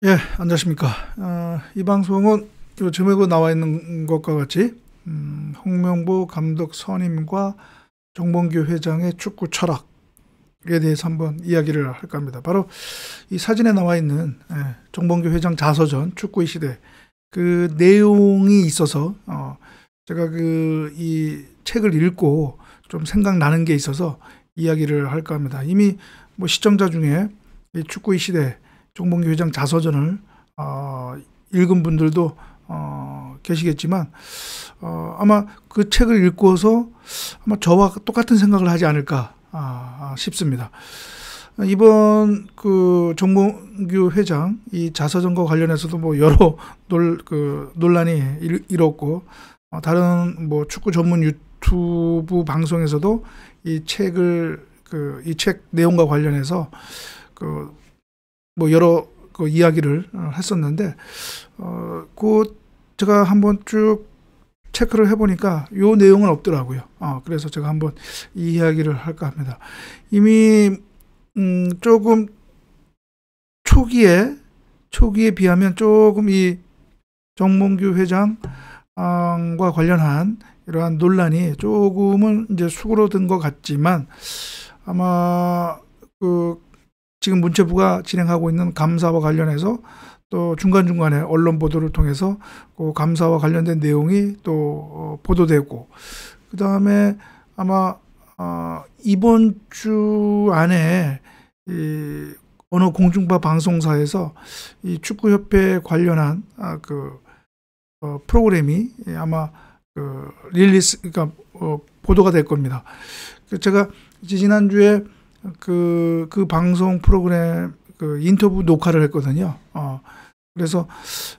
예, 안녕하십니까. 이 방송은 요 제목에 나와 있는 것과 같이 홍명보 감독 선임과 정봉규 회장의 축구 철학에 대해서 한번 이야기를 할까 합니다. 바로 이 사진에 나와 있는 정봉규 회장 자서전 축구의 시대, 그 내용이 있어서 제가 이 책을 읽고 좀 생각나는 게 있어서 이야기를 할까 합니다. 이미 뭐 시청자 중에 이 축구의 시대 정봉규 회장 자서전을 읽은 분들도 계시겠지만 아마 그 책을 읽고서 아마 저와 똑같은 생각을 하지 않을까 싶습니다. 이번 그 정봉규 회장 이 자서전과 관련해서도 뭐 여러 논란이 일었고, 다른 뭐 축구 전문 유튜브 방송에서도 이 책을 이 책 내용과 관련해서 뭐 여러 이야기를 했었는데, 제가 한번 쭉 체크를 해보니까 요 내용은 없더라고요. 그래서 제가 한번 이 이야기를 할까 합니다. 이미 조금 초기에 비하면 조금 이 정봉규 회장과 관련한 이러한 논란이 조금은 이제 수그러든 것 같지만, 아마 지금 문체부가 진행하고 있는 감사와 관련해서 또 중간중간에 언론 보도를 통해서 그 감사와 관련된 내용이 또 보도되고, 그 다음에 아마 이번 주 안에 어느 공중파 방송사에서 이 축구협회 관련한 프로그램이 아마 그러니까 보도가 될 겁니다. 제가 지난주에 그 방송 프로그램 인터뷰 녹화를 했거든요. 그래서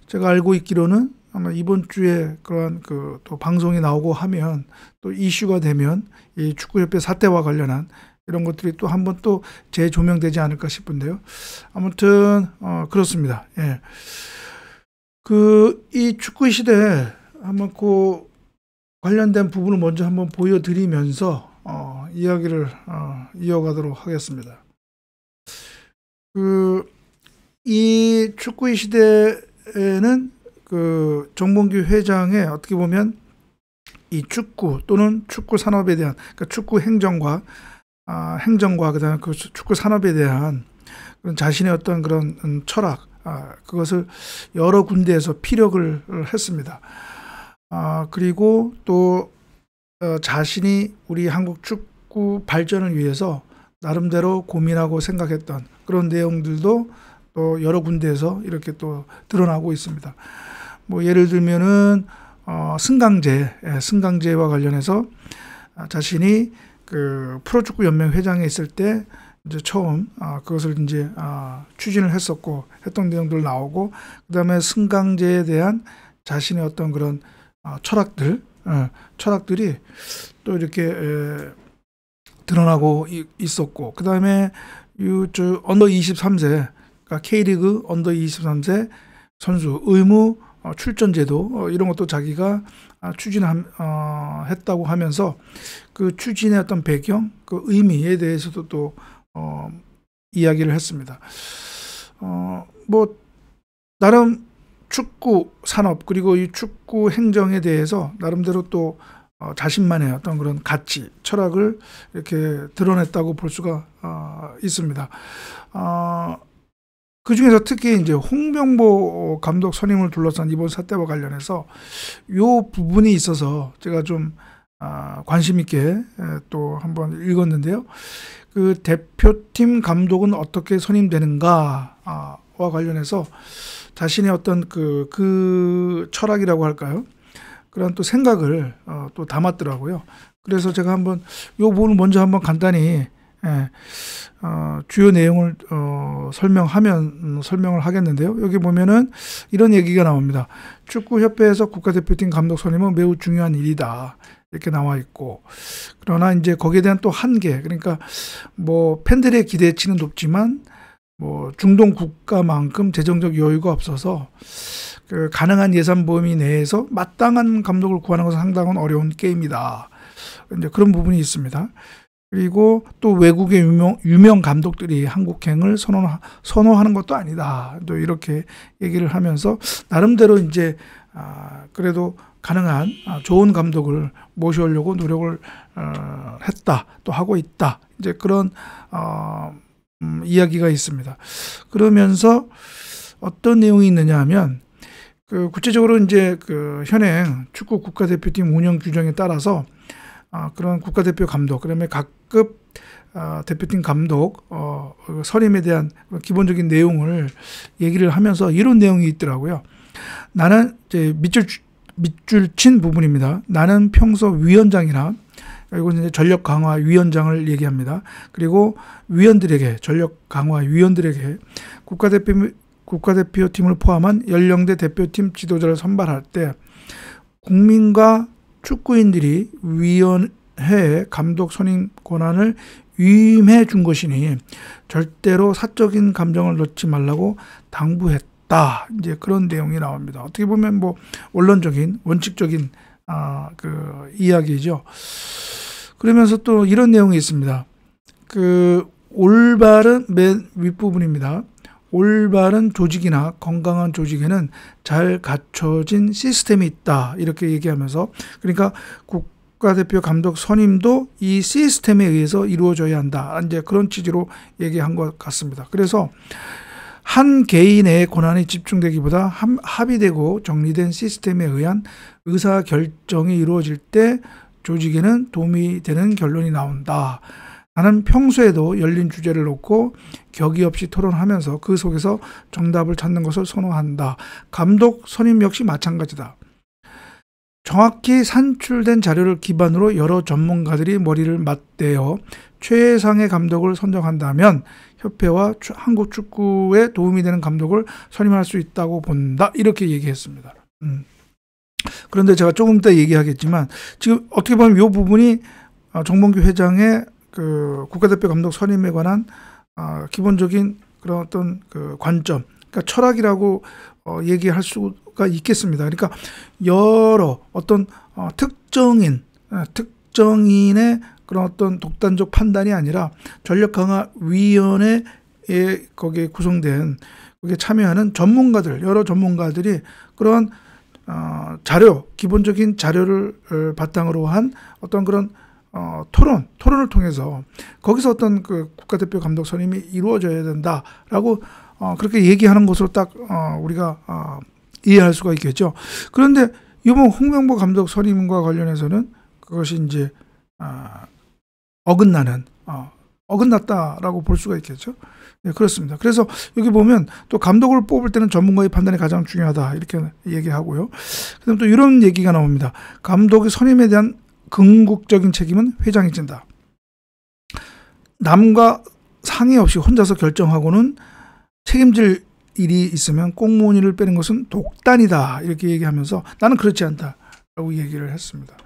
제가 알고 있기로는 아마 이번 주에 그러한 또 방송이 나오고 하면 또 이슈가 되면 이 축구협회 사태와 관련한 이런 것들이 또 한번 또 재조명되지 않을까 싶은데요. 아무튼 그렇습니다. 예. 이 축구의 시대 한번 관련된 부분을 먼저 한번 보여드리면서 이야기를 이어가도록 하겠습니다. 이 축구의 시대에는 정봉규 회장의 어떻게 보면 이 축구 또는 축구 산업에 대한, 그러니까 축구 행정과 그다음에 그 축구 산업에 대한 그런 자신의 어떤 그런 철학, 그것을 여러 군데에서 피력을 했습니다. 그리고 또 자신이 우리 한국 축구 발전을 위해서 나름대로 고민하고 생각했던 그런 내용들도 또 여러 군데에서 이렇게 또 드러나고 있습니다. 뭐 예를 들면은 승강제와 관련해서 자신이 프로축구 연맹 회장에 있을 때 이제 처음 그것을 이제 추진을 했었고 했던 내용들 나오고, 그다음에 승강제에 대한 자신의 어떤 그런 철학들이 또 이렇게 드러나고 있었고, 그 다음에 언더 23세, 그러니까 K리그 언더 23세 선수 의무 출전제도, 이런 것도 자기가 추진했다고 하면서 그 추진의 어떤 배경, 그 의미에 대해서도 또 이야기를 했습니다. 뭐 나름 축구 산업 그리고 이 축구 행정에 대해서 나름대로 또 자신만의 어떤 그런 가치, 철학을 이렇게 드러냈다고 볼 수가 있습니다. 그 중에서 특히 이제 홍명보 감독 선임을 둘러싼 이번 사태와 관련해서 요 부분이 있어서 제가 좀 관심 있게 또 한번 읽었는데요. 그 대표팀 감독은 어떻게 선임되는가와 관련해서 자신의 어떤 그 철학이라고 할까요? 그런 또 생각을 또 담았더라고요. 그래서 제가 한번 요 부분을 먼저 한번 간단히 주요 내용을 설명을 하겠는데요. 여기 보면은 이런 얘기가 나옵니다. 축구협회에서 국가대표팀 감독 선임은 매우 중요한 일이다, 이렇게 나와 있고, 그러나 이제 거기에 대한 또 한계, 그러니까 뭐 팬들의 기대치는 높지만 뭐 중동 국가만큼 재정적 여유가 없어서 가능한 예산 범위 내에서 마땅한 감독을 구하는 것은 상당한 어려운 게임이다. 이제 그런 부분이 있습니다. 그리고 또 외국의 유명 감독들이 한국행을 선호하는 것도 아니다. 또 이렇게 얘기를 하면서 나름대로 이제 그래도 가능한 좋은 감독을 모셔오려고 노력을 했다. 또 하고 있다. 이제 그런 이야기가 있습니다. 그러면서 어떤 내용이 있느냐 하면 구체적으로 이제 현행 축구 국가대표팀 운영 규정에 따라서 그런 국가대표 감독, 그다음에 각급 대표팀 감독 선임에 대한 기본적인 내용을 얘기를 하면서 이런 내용이 있더라고요. 나는 이제 밑줄 친 부분입니다. 나는 평소 위원장이나, 이건 이제 전력 강화 위원장을 얘기합니다. 그리고 위원들에게, 전력 강화 위원들에게 국가대표팀을 포함한 연령대 대표팀 지도자를 선발할 때 국민과 축구인들이 위원회의 감독 선임 권한을 위임해 준 것이니 절대로 사적인 감정을 넣지 말라고 당부했다. 이제 그런 내용이 나옵니다. 어떻게 보면 뭐 원론적인, 원칙적인 이야기죠. 그러면서 또 이런 내용이 있습니다. 올바른 맨 윗부분입니다. 올바른 조직이나 건강한 조직에는 잘 갖춰진 시스템이 있다. 이렇게 얘기하면서, 그러니까 국가대표 감독 선임도 이 시스템에 의해서 이루어져야 한다. 이제 그런 취지로 얘기한 것 같습니다. 그래서 한 개인의 권한이 집중되기보다 합의되고 정리된 시스템에 의한 의사결정이 이루어질 때 조직에는 도움이 되는 결론이 나온다. 나는 평소에도 열린 주제를 놓고 격의 없이 토론하면서 그 속에서 정답을 찾는 것을 선호한다. 감독 선임 역시 마찬가지다. 정확히 산출된 자료를 기반으로 여러 전문가들이 머리를 맞대어 최상의 감독을 선정한다면 협회와 한국 축구에 도움이 되는 감독을 선임할 수 있다고 본다. 이렇게 얘기했습니다. 그런데 제가 조금 이따 얘기하겠지만 지금 어떻게 보면 이 부분이 정봉규 회장의 국가대표 감독 선임에 관한 기본적인 그런 어떤 관점, 그러니까 철학이라고 얘기할 수가 있겠습니다. 그러니까 여러 어떤 특정인의 그런 어떤 독단적 판단이 아니라 전력강화위원회에 거기에 구성된, 거기에 참여하는 전문가들, 여러 전문가들이 그런 기본적인 자료를 바탕으로 한 어떤 그런 토론을 통해서 거기서 어떤 국가대표 감독 선임이 이루어져야 된다라고 그렇게 얘기하는 것으로 딱 우리가 이해할 수가 있겠죠. 그런데 이번 홍명보 감독 선임과 관련해서는 그것이 이제 어긋났다라고 볼 수가 있겠죠. 네, 그렇습니다. 그래서 여기 보면 또 감독을 뽑을 때는 전문가의 판단이 가장 중요하다 이렇게 얘기하고요. 그다음 또 이런 얘기가 나옵니다. 감독의 선임에 대한 궁극적인 책임은 회장이 진다. 남과 상의 없이 혼자서 결정하고는 책임질 일이 있으면 꽁무니를 빼는 것은 독단이다. 이렇게 얘기하면서 나는 그렇지 않다라고 얘기를 했습니다.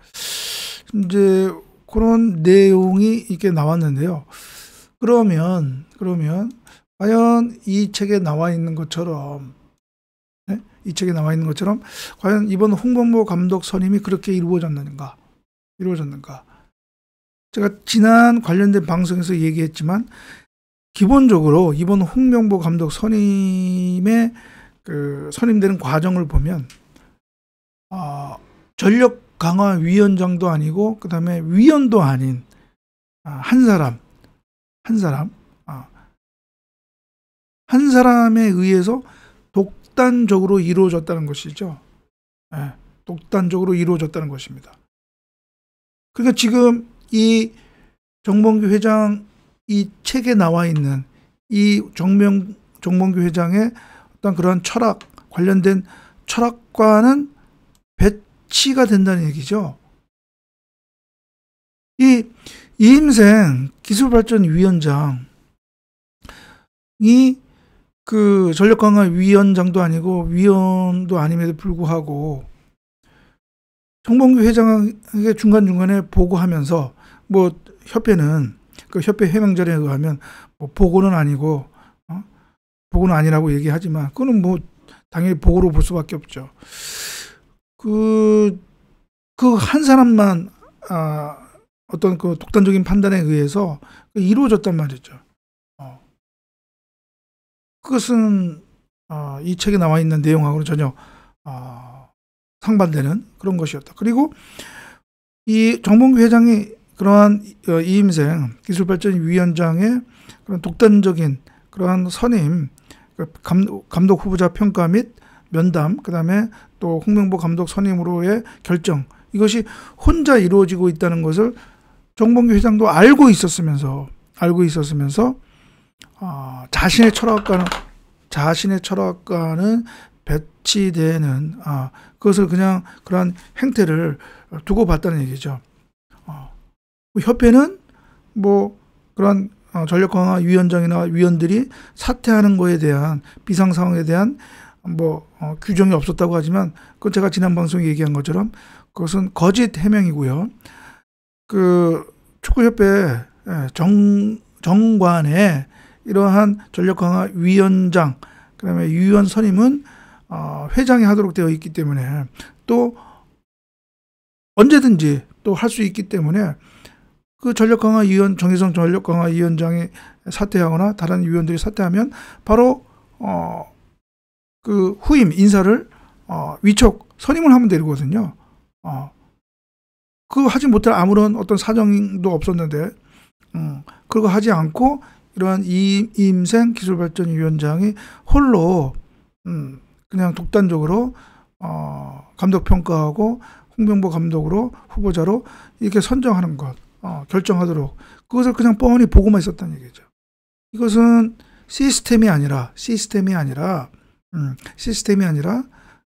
이제 그런 내용이 이렇게 나왔는데요. 그러면 과연 이 책에 나와 있는 것처럼 과연 이번 홍명보 감독 선임이 그렇게 이루어졌는가? 제가 지난 관련된 방송에서 얘기했지만 기본적으로 이번 홍명보 감독 선임의 선임되는 과정을 보면 전력 강화 위원장도 아니고 그다음에 위원도 아닌 한 사람에 의해서 독단적으로 이루어졌다는 것이죠. 네, 독단적으로 이루어졌다는 것입니다. 그러니까 지금 이 정봉규 회장 이 책에 나와 있는 이 정봉규 회장의 어떤 그런 관련된 철학과는 배치가 된다는 얘기죠. 이 이임생 기술발전위원장이 전력강화위원장도 아니고 위원도 아님에도 불구하고 정봉규 회장에게 중간중간에 보고하면서 뭐 협회는 협회 해명자료에 의하면 뭐 보고는 아니고 보고는 아니라고 얘기하지만 그거는 뭐 당연히 보고로 볼 수밖에 없죠. 그 한 사람만 어떤 그 독단적인 판단에 의해서 이루어졌단 말이죠. 그것은 이 책에 나와 있는 내용하고는 전혀 상반되는 그런 것이었다. 그리고 이 정봉규 회장이 그러한 이임생 기술발전위원장의 그런 독단적인 그러한 선임, 감독 후보자 평가 및 면담, 그 다음에 또 홍명보 감독 선임으로의 결정, 이것이 혼자 이루어지고 있다는 것을 정봉규 회장도 알고 있었으면서 자신의 철학과는 배치되는 그것을 그냥 그러한 행태를 두고 봤다는 얘기죠. 협회는 뭐 그런 전력강화 위원장이나 위원들이 사퇴하는 거에 대한 비상 상황에 대한 뭐 규정이 없었다고 하지만 그건 제가 지난 방송에 얘기한 것처럼 그것은 거짓 해명이고요. 그 축구협회 정관에 이러한 전력강화 위원장, 그다음에 위원 선임은 회장이 하도록 되어 있기 때문에 또 언제든지 또 할 수 있기 때문에 그 정혜성 전력강화위원장이 사퇴하거나 다른 위원들이 사퇴하면 바로 그 후임 인사를 위촉 선임을 하면 되거든요. 그거 하지 못할 아무런 어떤 사정도 없었는데 그거 하지 않고 이러한 이임생 기술발전위원장이 홀로 그냥 독단적으로 감독 평가하고 홍명보 감독으로 후보자로 이렇게 선정하는 것, 결정하도록 그것을 그냥 뻔히 보고만 있었다는 얘기죠. 이것은 시스템이 아니라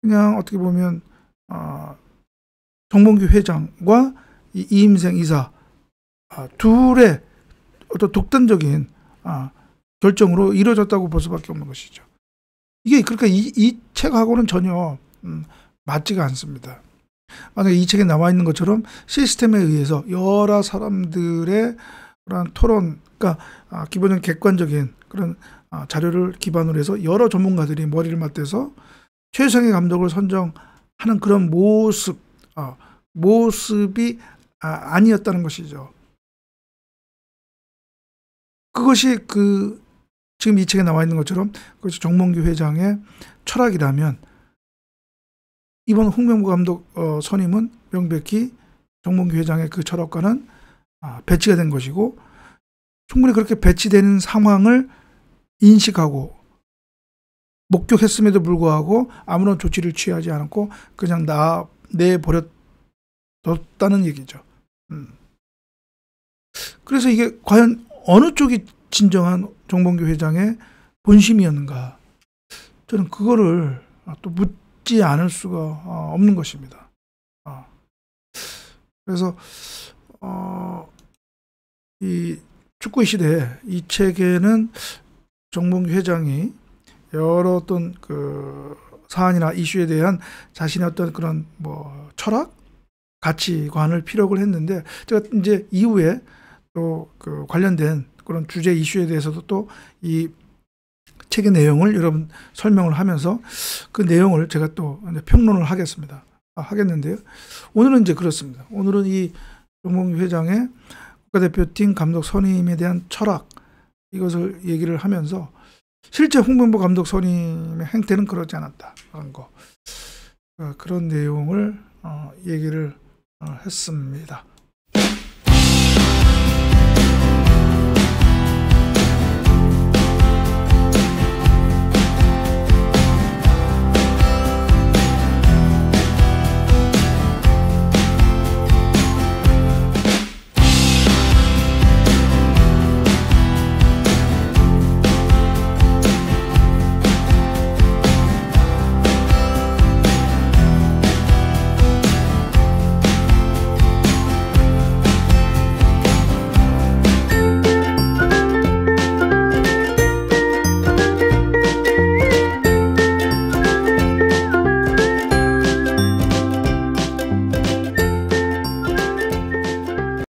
그냥 어떻게 보면 정봉규 회장과 이임생 이사 둘의 어떤 독단적인 결정으로 이루어졌다고 볼 수밖에 없는 것이죠. 이게 그러니까 이 책하고는 전혀 맞지가 않습니다. 만약에 이 책에 나와 있는 것처럼 시스템에 의해서 여러 사람들의 그런 토론, 그러니까 기본적인 객관적인 그런 자료를 기반으로 해서 여러 전문가들이 머리를 맞대서 최상의 감독을 선정하는 그런 모습이 아니었다는 것이죠. 그것이 지금 이 책에 나와 있는 것처럼 그것이 정봉규 회장의 철학이라면 이번 홍명보 감독 선임은 명백히 정봉규 회장의 그 철학과는 배치가 된 것이고 충분히 그렇게 배치되는 상황을 인식하고 목격했음에도 불구하고 아무런 조치를 취하지 않았고 그냥 내버렸다는 얘기죠. 그래서 이게 과연 어느 쪽이 진정한 정봉규 회장의 본심이었는가? 저는 그거를 또 묻지 않을 수가 없는 것입니다. 그래서 이 축구의 시대 이 책에는 정봉규 회장이 여러 어떤 그 사안이나 이슈에 대한 자신의 어떤 그런 뭐 철학, 가치관을 피력을 했는데 제가 이제 이후에 또 그 관련된 그런 주제 이슈에 대해서도 또 이 책의 내용을 여러분 설명을 하면서 그 내용을 제가 또 평론을 하겠는데요. 오늘은 이제 그렇습니다. 오늘은 이 정봉규 회장의 국가대표팀 감독 선임에 대한 철학 이것을 얘기를 하면서 실제 홍명보 감독 선임의 행태는 그렇지 않았다라는 거 그런 내용을 얘기를 했습니다.